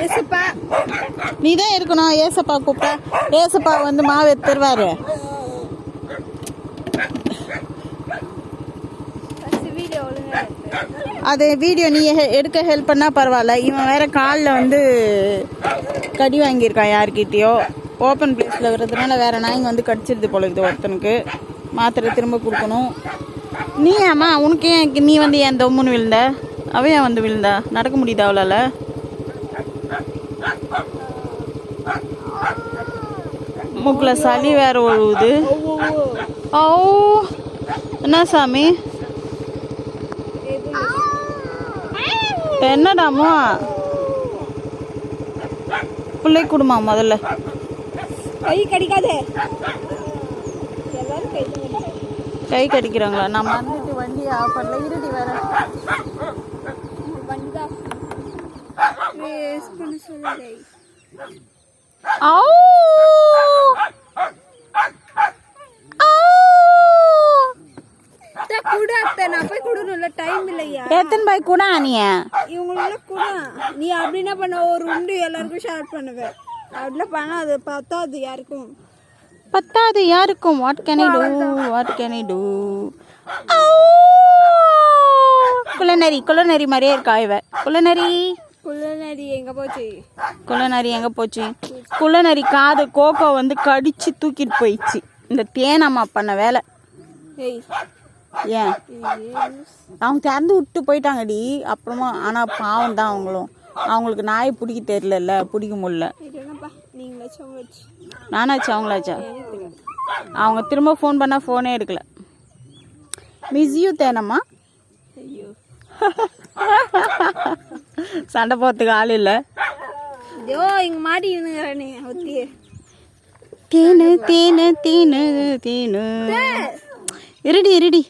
ஏசப்பா நீ தான் இருக்கணும். ஏசப்பா கூப்பிட்டா ஏசப்பா வந்து மாவு எடுத்துருவாரு. அது வீடியோ நீ எடுக்க ஹெல்ப் பண்ணா பரவாயில்ல. இவன் வேற காலில் வந்து கடி வாங்கியிருக்கான் யார்கிட்டயோ. ஓப்பன் பிளேஸில் வர்றதுனால வேற நாய்ங்க வந்து கடிச்சிருது போல இருக்குது. ஒருத்தனுக்கு மாத்திரை திரும்ப கொடுக்கணும். நீ ஆமா உனக்கு ஏன் நீ வந்து ஏன் தொம்முன்னு விழுந்த? அவன் ஏன் வந்து விழுந்தா? நடக்க முடியுதா அவளால? மூக்கில் சளி வேற ஒழுகுது. ஓ என்ன சாமி என்னடாமோ பிள்ளை கொடுமா முதல்ல. கை கடிக்காதே. கை கடிக்கிறாங்களா? நான் வந்துட்டு வண்டியை ஆஃப் பண்ணல. இருடி வேற எத்தனை பாய் கூட நீ இவங்கள கூட நீ அப்படி என்ன பண்ண? ஒரு உண்டு எல்லாருக்கும் ஷேர் பண்ணுவேன். அப்படிலாம் பண்ண அது பத்தாது யாருக்கும். பத்தாது யாருக்கும். What can I do? What can I do? குள்ளநரி குள்ளநரி மாதிரியே இருக்கா இவ. குள்ளநரி குள்ளநரி எங்க போச்சு? குள்ளநரி எங்க போச்சு? குள்ளநரி காது கோகோ வந்து கடிச்சு தூக்கிட்டு போயிடுச்சு. இந்த தேனம்மா பண்ண வேலை. ஏன் அவங்க திறந்து விட்டு போயிட்டாங்கடி அப்புறமா. ஆனா பாவம் தான் அவங்களும். அவங்களுக்கு நாயை பிடிக்க தெரியல, பிடிக்க முடியல. நானாச்சு அவங்களாச்சா? அவங்க திரும்ப ஃபோன் பண்ணா ஃபோனே எடுக்கல. Miss you Thenamma. சண்டை போறதுக்கு ஆள் இல்லை. தேனு தேனு தேனு தேனு. இருடி இருடி.